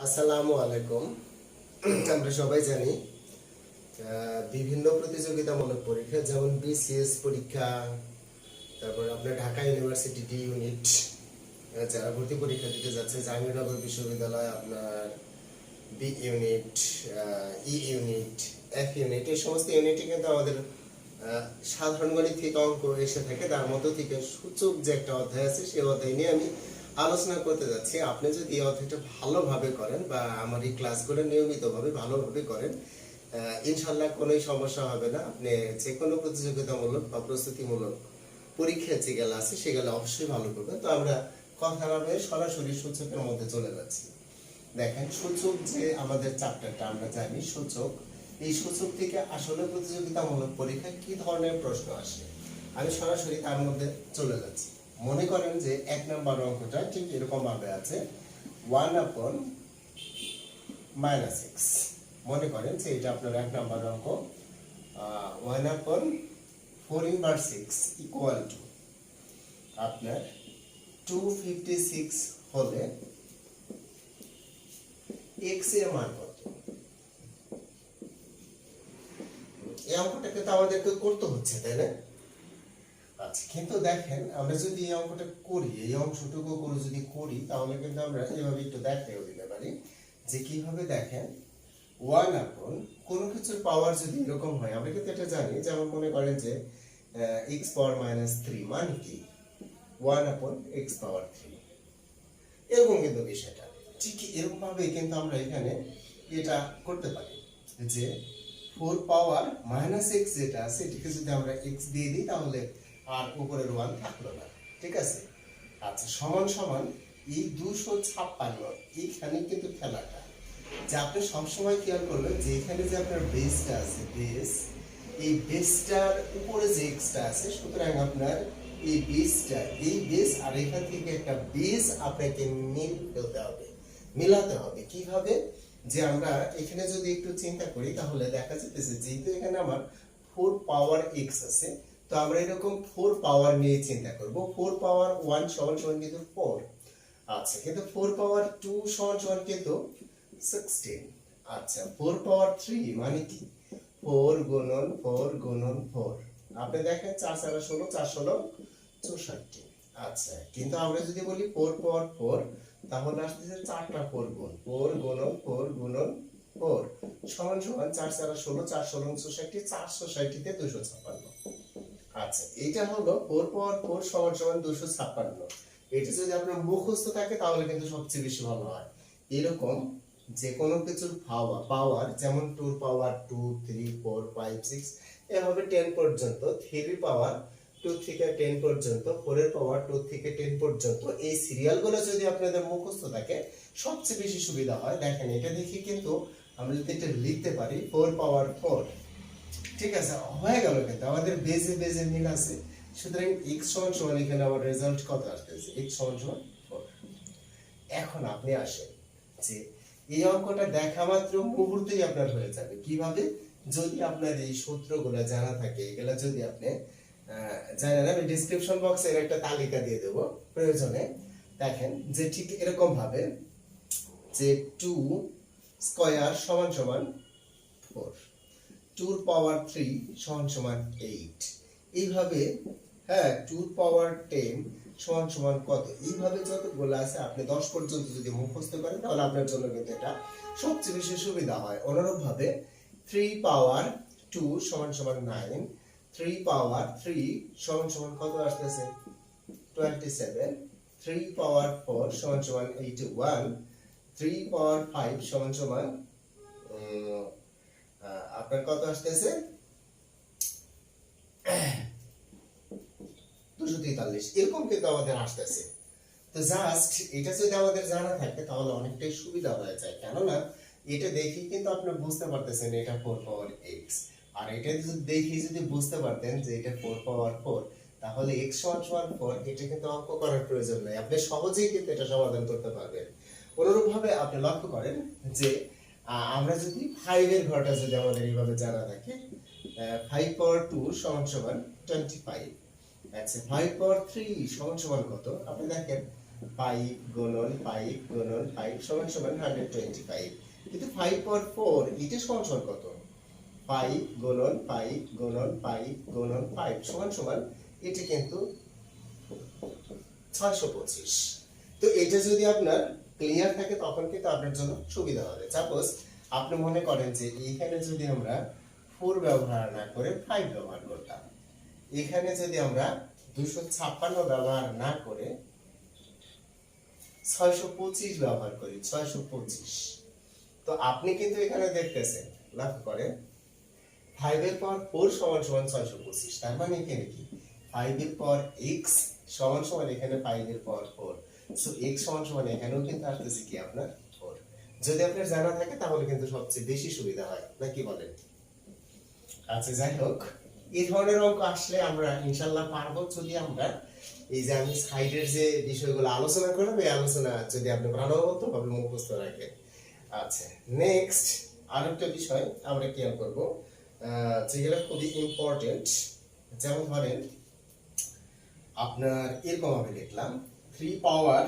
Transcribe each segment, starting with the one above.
আসসালামু আলাইকুম। আমরা সবাই জানি বিভিন্ন প্রতিযোগিতামূলক পরীক্ষা যেমন বিসিএস পরীক্ষা, তারপর আপনার ঢাকা ইউনিভার্সিটি ডি ইউনিট, যারা ভর্তি পরীক্ষা দিতে যাচ্ছে জাহাঙ্গীরনগর বিশ্ববিদ্যালয়, আপনার B unit, E unit, F unit, এই সমস্ত ইউনিটে কিন্তু আমাদের সাধারণ গণিত থেকে অঙ্ক এসে থাকে। তার মধ্যে থেকে সূচক যে একটা অধ্যায় আছে সেই অধ্যায় নিয়ে আমি আলোচনা করতে যাচ্ছি। আপনি যদি এই অধ্যায়টা ভালোভাবে করেন বা আমার এই ক্লাসগুলো নিয়মিতভাবে ভালোভাবে করেন, ইনশাল্লাহ কোনো সমস্যা হবে না। আপনি যে কোনো প্রতিযোগিতামূলক বা প্রস্তুতিমূলক পরীক্ষা যেগুলো আছে সেগুলো অবশ্যই ভালো করবেন। তো আমরা কথা না বলে সরাসরি সূচকের মধ্যে চলে যাচ্ছি। দেখেন, সূচক যে আমাদের চ্যাপ্টারটা আমরা জানি সূচক, এই সূচক থেকে আসলে প্রতিযোগিতামূলক পরীক্ষায় কি ধরনের প্রশ্ন আসে আমি সরাসরি তার মধ্যে চলে যাচ্ছি। মনে করেন যে 1 নম্বর অঙ্কটা ঠিক এরকম ভাবে আছে 1/-x। মনে করেন যে এটা আপনার 1 নম্বর অঙ্ক, 1/4 ইকুয়াল টু আপনার 256 হলে x এর মান কত। এই অঙ্কটা কিন্তু আমাদেরকে করতে হচ্ছে, তাই না? আচ্ছা, কিন্তু দেখেন আমরা যদি এই অঙ্কটা করি, এই অংশটুকু করে যদি করি, তাহলে কিন্তু আমরা এভাবে একটু দেখাও দিতে পারি যে কিভাবে। দেখেন, 1/, কোনো কিছুর পাওয়ার যদি এরকম হয়, আমরা কিন্তু এটা জানি, যেমন মনে করেন যে x⁻³ মানে কি 1/x⁻3, এরকম কিন্তু বিষয়টা ঠিক এরকম ভাবে কিন্তু আমরা এখানে এটা করতে পারি যে 4⁻x যেটা আছে এটাকে যদি আমরা x দিয়ে দিই তাহলে আর উপরের 1 থাকলো না, ঠিক আছে? আচ্ছা, সমান সমান এই 256, এইখানে কিন্তু খেলাটা যে আপনি সবসময় খেয়াল করবেন যে এখানে যে আপনার বেসটা আছে, বেস, এই বেসটার উপরে যে এক্সটা আছে, সুতরাং আপনার এই বেসটা, এই বেস আর এখান থেকে একটা বেস আপনাকে মিলাতে হবে। কিভাবে? যে আমরা এখানে যদি একটু চিন্তা করি তাহলে দেখা যাচ্ছে যেহেতু এখানে আমার 4⁻x আছে, তো আমরা এরকম 4 পাওয়ার নিয়ে চিন্তা করব। 4⁻1 = কিন্তু 4। আচ্ছা, কিন্তু 4⁻2 = কিন্তু 16। আচ্ছা, 4⁻3 মানে কি 4 গুণন 4 গুণন 4। আপনি দেখেন 4 × 16, 4 × 16 64। আচ্ছা, কিন্তু আমরা যদি বলি 4⁻4 তাহলে আসছে 4টা 4 গুণ 4 গুণন 4 গুণন 4 সমান সমান 4 × 16, 4 × 16 64, 460 তে 256। আচ্ছা, এটা হলো 4⁻4 = 256। এটা যদি আপনার মুখস্থ থাকে তাহলে কিন্তু সবচেয়ে বেশি ভালো হয়। এরকম যে কোনো কিছুর পাওয়ার যেমন 2⁻2 3 4 5 6 এভাবে 10 পর্যন্ত, 3 পাওয়ার 2 থেকে 10 পর্যন্ত, 4 এর পাওয়ার 2 থেকে 10 পর্যন্ত, এই সিরিয়ালগুলো যদি আপনাদের মুখস্থ থাকে সবচেয়ে বেশি সুবিধা হয়। দেখেন, এটা দেখি কিন্তু আমরা যদি এটা লিখতে পারি 4⁻4, ঠিক আছে, হয়ে গেল। কিন্তু আমাদের বেজে বেজে মিল আছে, সুতরাং x = এখানে আমার রেজাল্ট কত আসতেছে, x = 4। এখন আপনি আসেন যে এই অঙ্কটা দেখা মাত্র মুহূর্তেই আপনার হয়ে যাবে। কিভাবে? যদি আপনার এই সূত্রগুলো জানা থাকে, এগুলা যদি আপনি জানেন, আমি ডেসক্রিপশন বক্সে এর একটা তালিকা দিয়ে দেব প্রয়োজনে। দেখেন যে ঠিক এরকম ভাবে যে 2 স্কয়ার = 4, 2⁻3 = 8, এইভাবে, হ্যাঁ, 2⁻10 = কত, এইভাবে যতগুলো আছে আপনি 10 পর্যন্ত যদি মুখস্থ করেন তাহলে আপনার জন্য কিন্তু এটা সবচেয়ে বেশি সুবিধা হয়। অনুরূপ ভাবে 3⁻2 = 9, 3⁻3 = কত আসতেছে 27, 3⁻4 = 81, 3⁻5 = আপনার কত আসতেছে 243, এরকম কিন্তু আমাদের আসতেছে। তো জাস্ট এটা যদি আমাদের জানা থাকে তাহলে অনেকটাই সুবিধা হয়ে যায়, কেননা এটা দেখি কিন্তু আপনি বুঝতে পারতেছেন এটা 4⁻x, আর এটা যদি দেখি যদি বুঝতে পারতেন যে এটা 4⁻4 তাহলে x = 4, এটা কিন্তু অঙ্ক করার প্রয়োজন নাই, আপনি সহজেই কিন্তু এটা সমাধান করতে পারবেন। অনুরূপ ভাবে আপনি লক্ষ্য করেন যে আমরা যদি 5 এর ঘরটা যদি আমাদের এইভাবে জানা থাকে, 5⁻2 = 25। আচ্ছা, 5⁻3 = কত, আপনি দেখেন 5 গুণন 5 গুণন 5 সমান সমান 125, কিন্তু 5 পাওয়ার 4 এটা সমান সমান কত? 5 গুণন 5 গুণন 5 গুণন 5 সমান সমান এটা কিন্তু 625। তো এটা যদি আপনার ক্লিয়ার থাকে তখন কিন্তু আপনার জন্য সুবিধা হবে। সাপোজ আপনি মনে করেন যে এখানে যদি আমরা 4 ব্যবহার না করে 5 ব্যবহার করতাম, এখানে যদি আমরা 256 ব্যবহার না করে 625 ব্যবহার করি, 625, তো আপনি কিন্তু এখানে দেখতেছেন, লক্ষ্য করেন 5 এর পাওয়ার 4 সমান সমান 625, তার মানে এখানে কি 5 এর পাওয়ার x সমান সমান এখানে 5 এর পাওয়ার 4, সো x সমান সমান এখানেও কিন্তু আসতেছে কি আপনার 4। যদি আপনার জানা থাকে তাহলে কিন্তু সবচেয়ে বেশি সুবিধা হয়, নাকি বলেন? আচ্ছা, যাই হোক, এই ধরনের অঙ্ক আসলে আমরা ইনশাল্লাহ পারবো যদি আমরা এই যে আমি সাইডের যে বিষয়গুলো আলোচনা করব, এই আলোচনা যদি আপনি প্রাণবন্তভাবে মুখস্থ রাখেন। আচ্ছা, নেক্সট আরেকটা বিষয় আমরা খেয়াল করব, যেগুলো খুবই ইম্পর্টেন্ট। যেমন ধরেন আপনার এরকম আমি লিখলাম 3 পাওয়ার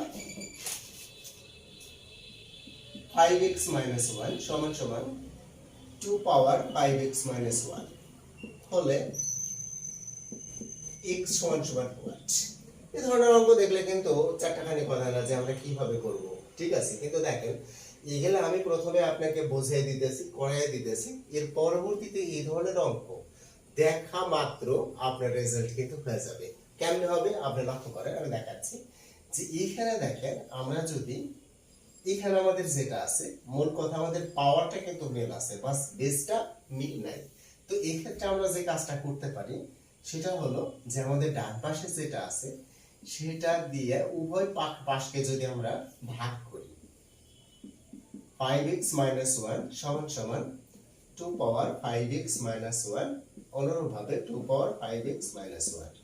5x minus 1 সমান সমান 2 পাওয়ার 5x minus 1 হলে x সমান সমান what? এই ধরনের অঙ্ক দেখলে কিন্তু চারটাখানি কথা না যে আমরা কিভাবে করব, ঠিক আছে? কিন্তু দেখেন এগুলো আমি প্রথমে আপনাকে বুঝিয়ে দিতেছি, করাই দিতেছি, এর পরবর্তীতে এই ধরনের অঙ্ক দেখা মাত্র আপনার রেজাল্ট কিন্তু হয়ে যাবে। কেমনে হবে আপনি লক্ষ্য করেন, আমি দেখাচ্ছি যে এইখানে দেখেন আমরা যদি এখানে আমাদের যেটা আছে, মূল কথা আমাদের পাওয়ারটা কিন্তু মিল আছে, বাস বেসটা মিল নাই। তো এই ক্ষেত্রে আমরা যে কাজটা করতে পারি সেটা হলো যে আমাদের ডান পাশে যেটা আছে সেটা দিয়ে উভয় পাশকে যদি আমরা ভাগ করি, 5x minus 1 সমান সমান 2 পাওয়ার 5x minus 1, অনুরূপভাবে 2 পাওয়ার 5x minus 1,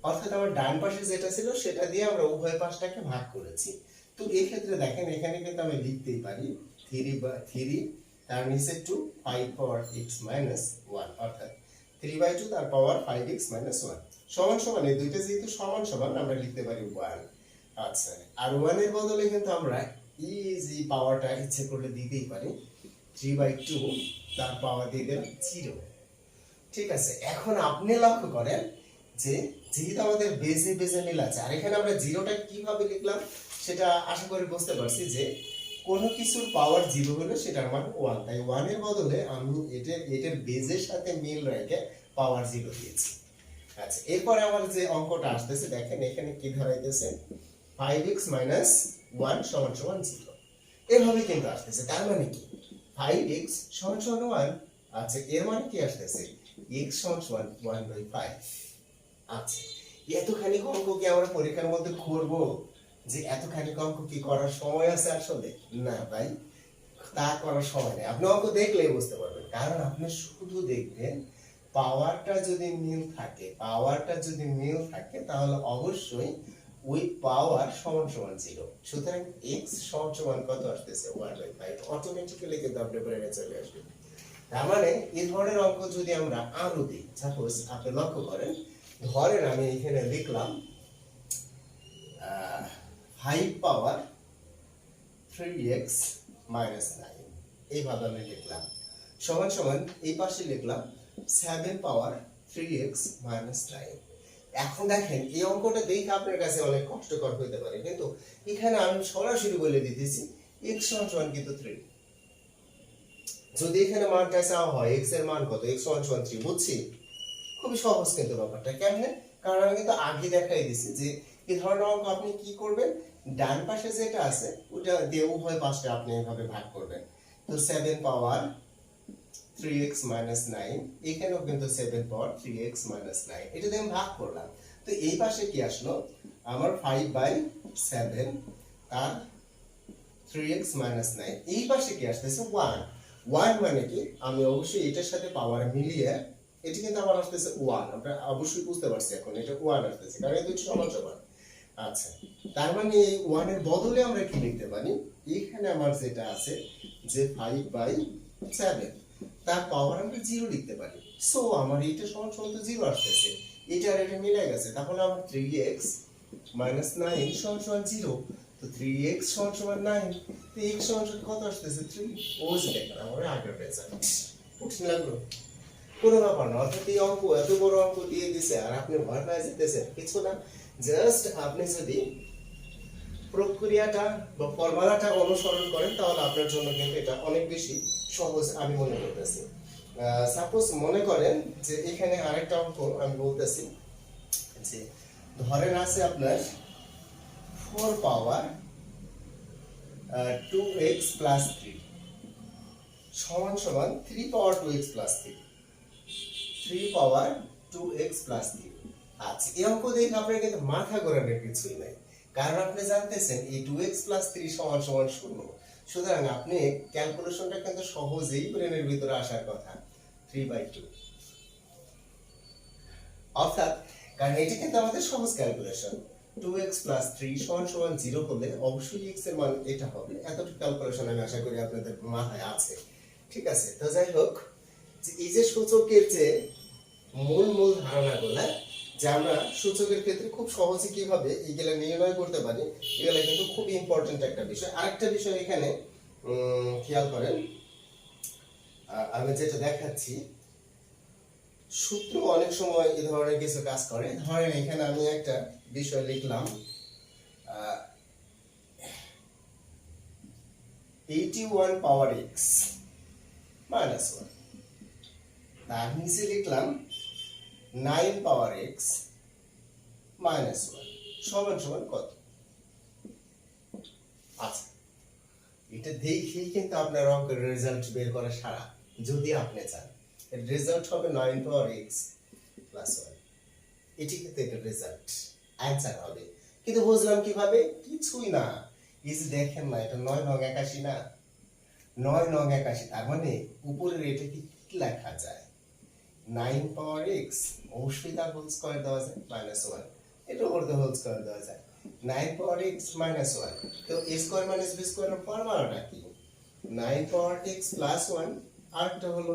অর্থাৎ আমার ডান পাশে যেটা ছিল সেটা দিয়ে আমরা উভয় পাশটাকে ভাগ করেছি। তো এই ক্ষেত্রে দেখেন এখানে কিন্তু আমি লিখতেই পারি 3 তার নিচে 2 5 পাওয়ার x minus 1, অর্থাৎ 3/2 তার পাওয়ার 5x minus 1 সমান সমান, এই দুইটা যেহেতু সমান সমান আমরা লিখতে পারি 1। আচ্ছা, আর 1 এর বদলে কিন্তু আমরা ইজি পাওয়ারটা ইচ্ছে করলে দিতেই পারি, 3/2 তার পাওয়ার দিয়ে দিলাম 0। ঠিক আছে, এখন আপনি লক্ষ্য করেন যে যেহেতু আমাদের বেজে বেজে মিল আছে, আর এখানে আমরা জিরোটা কিভাবে লিখলাম সেটা আশা করি বুঝতে পারছি যে কোনো কিছুর পাওয়ার 0 হলে সেটার মান 1, তাই 1 এর বদলে আমি এটার বেজের সাথে মিল রেখে পাওয়ার 0 দিয়েছি। আচ্ছা, এরপরে আমার যে অঙ্কটা আসতেছে দেখেন এখানে কি ধরাইতেছে 5x minus 1 সমান সমান 0, এভাবে কিন্তু আসতেছে। তার মানে কি 5x সমান সমান 1, আচ্ছা এর মানে কি আসতেছে x সমান সমান 1/5। আচ্ছা, এতখানি অঙ্ক কি আমরা পরীক্ষার মধ্যে করব? যে এতখানি অঙ্ক কি করার সময় আছে আসলে? না ভাই, তা করার সময় নেই। আপনি অঙ্ক দেখলেই বুঝতে পারবেন, কারণ আপনি শুধু দেখবেন পাওয়ারটা যদি মিল থাকে তাহলে অবশ্যই ওই পাওয়ার সমান সমান 0। সুতরাং x সমান সমান কত আসতেছে 1/5, অটোমেটিক্যালি কিন্তু আপনার ব্রেনে চলে আসবে। তার মানে এই ধরনের অঙ্ক যদি আমরা আরো দিই, সাপোজ আপনি লক্ষ্য করেন, ধরেন আমি এখানে লিখলাম 5 পাওয়ার 3x minus 9, এইভাবে আমি লিখলাম, সমান সমান এই পাশে লিখলাম 7 পাওয়ার 3x minus 9। এখন দেখেন এই অঙ্কটা দেখে আপনার কাছে অনেক কষ্টকর হতে পারে, কিন্তু এখানে আমি সরাসরি বলে দিতেছি x সমান সমান কিন্তু 3। যদি এখানে মানটা চাওয়া হয় x এর মান কত, x সমান সমান 3, বুঝছি? খুবই সহজ কিন্তু ব্যাপারটা। কেমনে? কারণ আমি কিন্তু আগে দেখাই দিছি যে এই ধরনের অঙ্ক আপনি কি করবেন, ডান পাশে যেটা আছে ওটা দিয়ে উভয় পাশে আপনি এভাবে ভাগ করবেন। তো 7 পাওয়ার 3x minus 9, এখানেও কিন্তু 7 পাওয়ার 3x minus 9, এটা দিয়ে আমি ভাগ করলাম। তো এই পাশে কি আসলো আমার 5/7 আর 3x minus 9, এই পাশে কি আসতেছে 1 মানে কি আমি অবশ্যই এটার সাথে পাওয়ার মিলিয়ে এটা কিন্তু আমার আসতেছে 1, আমরা অবশ্যই বুঝতে পারছি এখন এটা 1 আসতেছে কারণ এই দুটো সমান সমান। আচ্ছা, তার মানে এই 1 এর বদলে আমরা কি লিখতে পারি, এখানে আমার যেটা আছে যে 5/7 তার পাওয়ার আমরা 0 লিখতে পারি। সো আমার এটা সমান সমান তো 0 আসতেছে, এটা আর এটা মিলে গেছে, তাহলে আমার 3x minus 9 সমান সমান 0। তো 3x সমান সমান 9, তো x সমান সমান কত আসতেছে 3, ওই যে দেখেন আমরা আগের রেজাল্ট কঠিন লাগলো, কোনো ব্যাপার না। অর্থাৎ এই অঙ্ক এত বড় অঙ্ক দিয়ে দিছে আর আপনি ভয় পেয়ে যেতেছেন, কিছু না, জাস্ট আপনি যদি প্রক্রিয়াটা বা ফর্মুলাটা অনুসরণ করেন তাহলে আপনার জন্য কিন্তু এটা অনেক বেশি সহজ আমি মনে করতেছি। সাপোজ মনে করেন যে এখানে আরেকটা অঙ্ক আমি বলতেছি যে ধরেন আছে আপনার 4 পাওয়ার 2x প্লাস 3 সমান সমান 3 পাওয়ার 2x প্লাস 3, 3 পাওয়ার 2x প্লাস 3। আচ্ছা, এই অঙ্ক দেখে আপনার কিন্তু মাথা ঘোরানোর কিছুই নাই, কারণ আপনি জানতেছেন এই 2x প্লাস 3 সমান সমান 0, সুতরাং আপনি ক্যালকুলেশনটা কিন্তু সহজেই ব্রেনের ভিতরে আসার কথা 3/2। অর্থাৎ কারণ এটা কিন্তু আমাদের সহজ ক্যালকুলেশন, 2x প্লাস 3 সমান সমান 0 হলে অবশ্যই x এর মান এটা হবে। এতটুকু ক্যালকুলেশন আমি আশা করি আপনাদের মাথায় আছে, ঠিক আছে। তো যাই হোক, যে এই যে সূচকের যে মূল ধারণাগুলো, যে আমরা সূচকের ক্ষেত্রে খুব সহজে কিভাবে এইগুলা নির্ণয় করতে পারি, এগুলা কিন্তু খুব ইম্পর্টেন্ট একটা বিষয়। আরেকটা বিষয় এখানে খেয়াল করেন, আমি যেটা দেখাচ্ছি, সূত্র অনেক সময় এই ধরনের কিছু কাজ করে। ধরেন এখানে আমি একটা বিষয় লিখলাম 81 পাওয়ার x মাইনাস 1, তার নিচে লিখলাম 9 পাওয়ার x মাইনাস 1 সমান সমান কত। আচ্ছা, এটা দেখেই কিন্তু আপনার অঙ্কের রেজাল্ট বের করা সারা, যদি আপনি চান এর রেজাল্ট হবে 9 পাওয়ার x প্লাস 1, এটি কিন্তু এটা রেজাল্ট অ্যানসার হবে। কিন্তু বুঝলাম কিভাবে? কিছুই না, এই যে দেখেন না, এটা 9 নং 81 না, 9 নং 81, তার মানে উপরের এটা কি লেখা যায় 9 পাওয়ার x, অবশ্যই তার হোল স্কয়ার দেওয়া যায় মাইনাস 1, এটা উপর দিয়ে হোল স্কয়ার দেওয়া যায় 9 পাওয়ার x মাইনাস 1। তো a স্কয়ার মাইনাস b স্কয়ারের ফর্মুলাটা কি? 9 পাওয়ার x প্লাস 1, আরেকটা হলো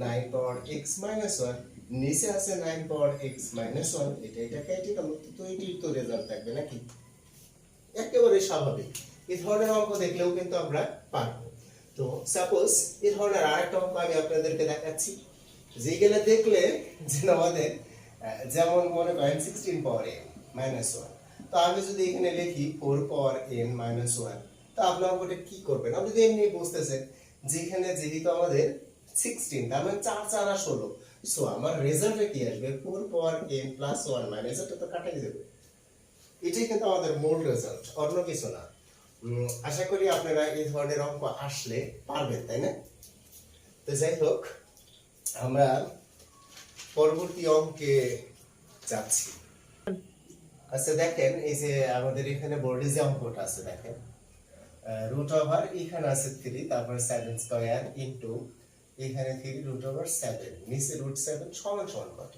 9 পাওয়ার x মাইনাস 1, নিচে আছে 9 পাওয়ার x মাইনাস 1, এটা কেটে গেল, তো এটির তো রেজাল্ট থাকবে নাকি? একেবারে স্বাভাবিক। এই ধরনের অঙ্ক দেখলেও কিন্তু আমরা পারবো। তো সাপোজ এই ধরনের আরেকটা অঙ্ক আমি আপনাদেরকে দেখাচ্ছি, যেগুলো দেখলে যে আমাদের যেমন মনে করেন 16 পাওয়ার n মাইনাস 1, তো আমি যদি এখানে লিখি 4 পাওয়ার n মাইনাস 1, তো আপনি অঙ্কটা কি করবেন? আপনি যদি এমনি বুঝতেছেন যেখানে যেহেতু আমাদের 16, তার মানে 4 4 আর 16, সো আমার রেজাল্টে কি আসবে 4 পাওয়ার n প্লাস 1 মাইনাস, এটা তো কাটাই যাবে। এটাই কিন্তু আমাদের মূল রেজাল্ট, অন্য কিছু না। আশা করি আপনারা এই ধরনের অঙ্ক আসলে পারবেন, তাই না? তো যাই হোক, আমরা পরবর্তী অঙ্কে যাচ্ছি। আচ্ছা দেখেন, এই যে আমাদের এখানে বোর্ডে যে অঙ্কটা আছে দেখেন, রুট ওভার এখানে আছে 3, তারপর 7 স্কয়ার ইনটু এখানে 3 রুট ওভার 7, নিচে রুট 7 সমান সমান কত?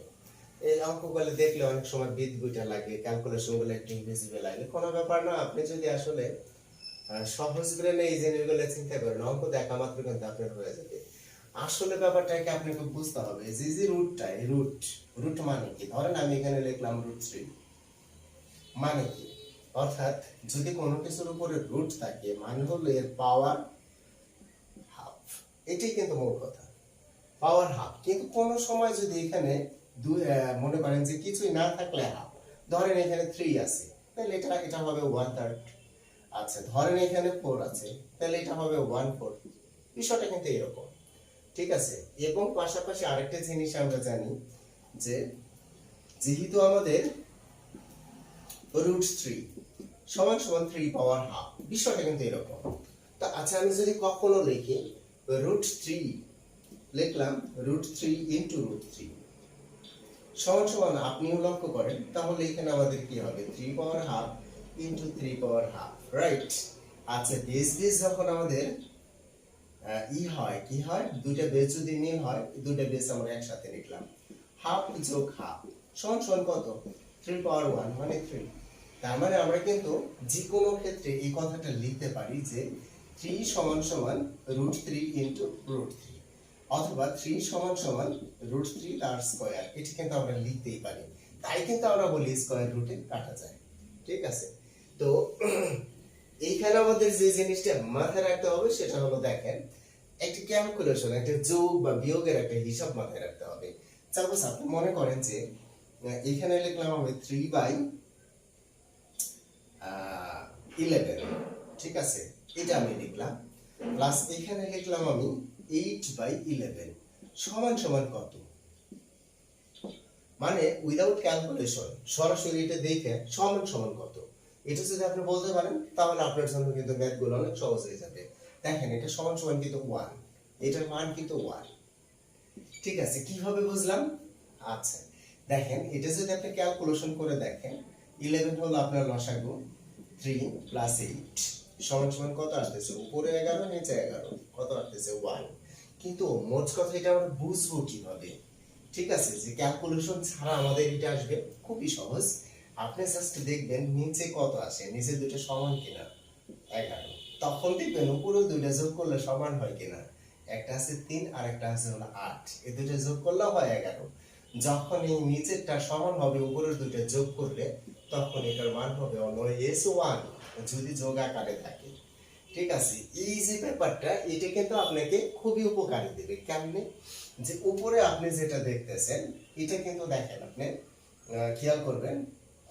এই অঙ্কগুলো দেখলে অনেক সময় বিদ্যুৎটা লাগে, ক্যালকুলেশন গুলো একটু ইনভিজিবল লাগে, কোনো ব্যাপার না। আপনি যদি আসলে সহজ ব্রেনে এই জিনিসগুলো চিন্তা করেন, অঙ্ক দেখা মাত্র কিন্তু আপনার হয়ে যাবে। আসলে ব্যাপারটাকে আপনাকে বুঝতে হবে যে যে রুটটা, রুট মানে কি? ধরেন আমি এখানে লিখলাম রুট 3, মানে কি? অর্থাৎ যদি কোনো কিছুর উপরে রুট থাকে মানে হলো এর পাওয়ার হাফ, এটাই কিন্তু মূল কথা, পাওয়ার হাফ। কিন্তু কোনো সময় যদি এখানে মনে করেন যে কিছুই না থাকলে হাফ, ধরেন এখানে 3 আছে, তাহলে এটা হবে 1/3। আচ্ছা ধরেন এখানে 4 আছে, তাহলে এটা হবে 1/4। বিষয়টা কিন্তু এরকম, ঠিক আছে। এবং পাশাপাশি আরেকটা জিনিস আমরা জানি যে যেহেতু আমাদের রুট 3 সমান সমান 3 পাওয়ার হাফ, বিষয়টা কিন্তু এরকম। তো আচ্ছা আমি যদি কখনো লিখি রুট 3, লিখলাম রুট 3 ইনটু রুট 3 সমান সমান, আপনিও লক্ষ্য করেন, তাহলে এখানে আমাদের কি হবে 3 power half into 3 power half, right? আচ্ছা বেস যখন আমাদের হয় কি হয়, দুইটা বেস যদি মিল হয়, দুইটা বেস আমরা একসাথে লিখলাম, হাফ যোগ হাফ সমান সমান কত? 3 পাওয়ার 1 মানে 3। তার মানে আমরা কিন্তু যে কোনো ক্ষেত্রে এই কথাটা লিখতে পারি যে 3 সমান সমান রুট 3 ইনটু রুট 3, অথবা 3 সমান সমান রুট 3 তার স্কয়ার, এটি কিন্তু আমরা লিখতেই পারি। তাই কিন্তু আমরা বলি স্কয়ার রুটে কাটা যায়, ঠিক আছে। তো এইখানে আমাদের যে জিনিসটা মাথায় রাখতে হবে সেটা হলো দেখেন একটা ক্যালকুলেশন, একটা যোগ বা বিয়োগের একটা হিসাব মাথায় রাখতে হবে। সাপোজ আপনি মনে করেন যে এখানে লিখলাম আমি 3/11, ঠিক আছে, এটা আমি লিখলাম, প্লাস এখানে লিখলাম আমি 8/11 সমান সমান কত, মানে উইদাউট ক্যালকুলেশন সরাসরি এটা দেখে সমান সমান কত, এটা যদি আপনি বলতে পারেন তাহলে আপনার জন্য কিন্তু ম্যাথ গুলো অনেক সহজ হয়ে যাবে। দেখেন এটা সমান সমান কিন্তু 1, এটার মান কিন্তু 1, ঠিক আছে। কিভাবে বুঝলাম? আচ্ছা দেখেন এটা যদি আপনি ক্যালকুলেশন করে দেখেন 11 হলো আপনার লসাগু, 3 প্লাস 8 সমান সমান কত আসতেছে, উপরে 11 নিচে 11 কত আসতেছে 1। কিন্তু মোট কথা এটা আমরা বুঝবো কিভাবে? ঠিক আছে, যে ক্যালকুলেশন ছাড়া আমাদের এটা আসবে খুবই সহজ। আপনি জাস্ট দেখবেন নিচে কত আসে, নিচে দুটো সমান কিনা 11, তখন দেখবেন উপরেও দুইটা যোগ করলে সমান হয় কিনা, একটা আছে 3 আর একটা আছে হলো 8, এই দুটো যোগ করলে হয় 11। যখন এই নিচেরটা সমান হবে উপরের দুটো যোগ করলে তখন এটার মান হবে অলওয়েজ 1 যদি যোগ আকারে থাকে। ঠিক আছে, এই যে ব্যাপারটা এটা কিন্তু আপনাকে খুবই উপকারী দেবে। কেমনে? যে উপরে আপনি যেটা দেখতেছেন এটা কিন্তু দেখেন আপনি খেয়াল করবেন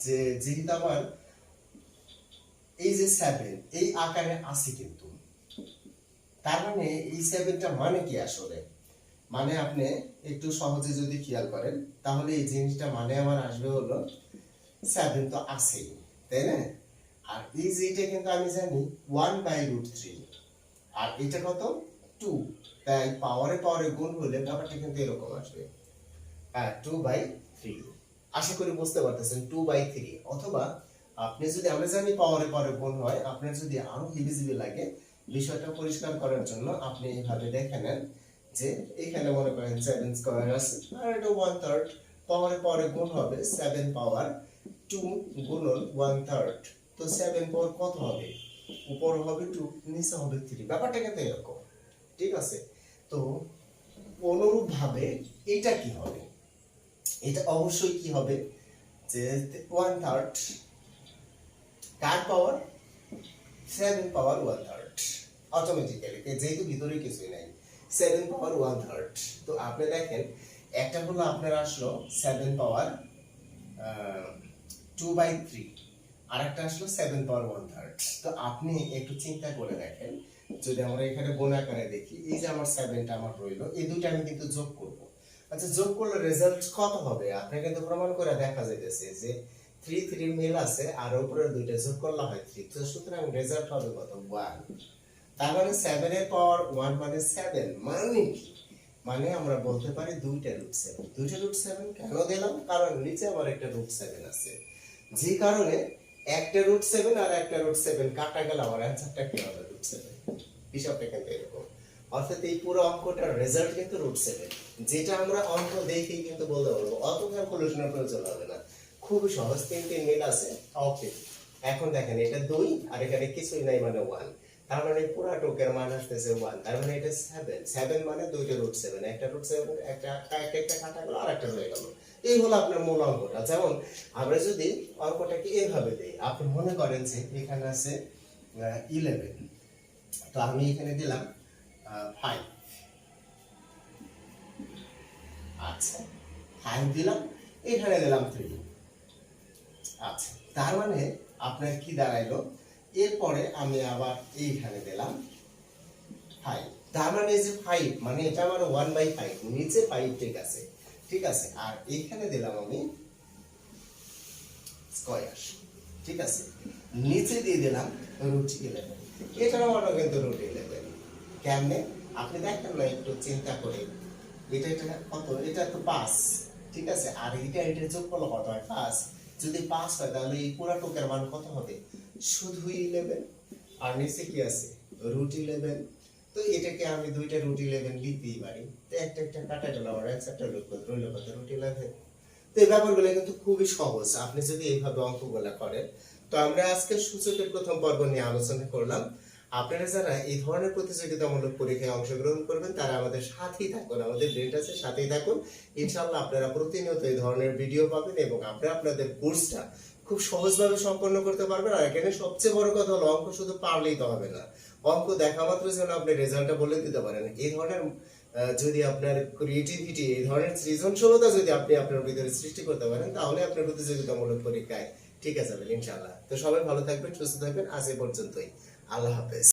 যে যেহেতু আমার এই যে 7 এই আকারে আছে, কিন্তু তার মানে এই 7টা মানে কি আসলে, মানে আপনি একটু সহজে যদি খেয়াল করেন তাহলে এই জিনিসটা মানে আমার আসবে হলো 7 তো আছেই, তাই না? আর এই যে এটা কিন্তু আমি জানি 1/√3, আর এটা কত 2, তাই পাওয়ারে পাওয়ারে গুণ হলে ব্যাপারটা কিন্তু এরকম আসবে, হ্যাঁ 2/3। আশা করি বুঝতে পারতেছেন 2/3। অথবা আপনি যদি, আমরা জানি পাওয়ারে পাওয়ারে গুণ হয়, আপনার যদি আরো হিবিজিবি লাগে বিষয়টা পরিষ্কার করার জন্য আপনি এইভাবে দেখে নেন যে এখানে মনে করেন 7 স্কয়ার আছে আর এটা 1/3, পাওয়ারে পাওয়ারে গুণ হবে 7 পাওয়ার 2 গুণন 1/3, তো 7 পাওয়ার কত হবে, উপর হবে 2 নিচে হবে 3, ব্যাপারটা কিন্তু এরকম, ঠিক আছে। তো অনুরূপ ভাবে এটা কি হবে, এটা অবশ্যই কি হবে যে 1/3 কার পাওয়ার 7 পাওয়ার 1/3, অটোমেটিক্যালি যেহেতু ভিতরে কিছুই নাই 7 পাওয়ার 1/3। তো আপনি দেখেন একটা হলো আপনার আসলো 7 পাওয়ার 2/3, আর একটা আসলো 7 পাওয়ার 1/3। তো আপনি একটু চিন্তা করে দেখেন, যদি আমরা এখানে গুণ আকারে দেখি, এই যে আমার 7টা আমার রইলো, এই দুইটা আমি কিন্তু যোগ করব। আচ্ছা যোগ করলে রেজাল্ট কত হবে? আপনি কিন্তু প্রমাণ করে দেখা যাইতেছে যে 3 3 মিল আছে আর উপরে দুইটা যোগ করলে হয় 3, তো সুতরাং রেজাল্ট হবে কত 1। তার মানে 7 এর পাওয়ার 1 মানে 7, মানে কি, মানে আমরা বলতে পারি দুইটা √7। দুইটা √7 কেন দিলাম? কারণ নিচে আমার একটা √7 আছে, যে কারণে একটা √7 আর একটা √7 কাটা গেল, আমার অ্যানসারটা কি হবে √7। হিসাবটা কিন্তু এরকম, অর্থাৎ এই পুরো অঙ্কটার রেজাল্ট কিন্তু √7, যেটা আমরা অঙ্ক দেখেই কিন্তু বলতে পারবো, অত ক্যালকুলেশনের প্রয়োজন হবে না, খুবই সহজ। 3 3 মিল আছে, ওকে। এখন দেখেন এটা 2 আর এখানে কিছুই নাই মানে 1, তার মানে পুরো টোকের মান আসতেছে 1, তার মানে এটা 7, 7 মানে দুইটা √7, একটা √7 একটা একটা কাটা গেল আর একটা রয়ে গেল। এই হলো আপনার মূল অঙ্কটা। যেমন আমরা যদি অঙ্কটাকে এইভাবে দেই, আপনি মনে করেন যে এখানে আছে 11, তো আমি এখানে দিলাম 5, আচ্ছা 5 দিলাম, এখানে দিলাম 3, আচ্ছা তার মানে আপনার কি দাঁড়াইলো, এরপরে আমি আবার এইখানে দিলাম 5, তার মানে এই যে 5 মানে এটা আমার 1/5, নিচে 5, ঠিক আছে, ঠিক আছে। আর এইখানে দিলাম আমি স্কয়ার, ঠিক আছে, নিচে দিয়ে দিলাম √11, এটার মানও কিন্তু √11। কেমনে? আপনি দেখেন না একটু চিন্তা করে, এটা এটা কত, এটা তো 5, ঠিক আছে, আর এটা যোগ করলে কত হয় 5, যদি 5 হয় তাহলে এই পুরো টোকের মান কত হবে, শুধু 11, আর নিচে কি আছে √11। তো এটাকে আমি দুইটা √11 লিখতেই পারি, তো একটা একটা কাটা গেল, আমার অ্যানসারটা রইল কত √11। তো এই ব্যাপারগুলো কিন্তু খুবই সহজ আপনি যদি এইভাবে অঙ্কগুলো করেন। তো আমরা আজকে সূচকের প্রথম পর্ব নিয়ে আলোচনা করলাম। আপনারা যারা এই ধরনের প্রতিযোগিতামূলক পরীক্ষায় অংশগ্রহণ করবেন তারা আমাদের সাথেই থাকুন, আমাদের ব্রেনটাসের সাথেই থাকুন। ইনশাআল্লাহ আপনারা প্রতিনিয়ত এই ধরনের ভিডিও পাবেন এবং আপনারা আপনাদের কোর্সটা খুব সহজভাবে সম্পন্ন করতে পারবেন। আর এখানে সবচেয়ে বড় কথা হলো অঙ্ক শুধু পারলেই তো হবে না, অঙ্ক দেখা মাত্র যেন আপনি রেজাল্টটা বলে দিতে পারেন। এই ধরনের যদি আপনার ক্রিয়েটিভিটি, এই ধরনের সৃজনশীলতা যদি আপনি আপনার ভিতরে সৃষ্টি করতে পারেন, তাহলে আপনার প্রতিযোগিতামূলক পরীক্ষায় ঠিক আছে ইনশাআল্লাহ। তো সবাই ভালো থাকবেন, সুস্থ থাকবেন। আজ এ পর্যন্তই। আল্লাহ হাফেজ।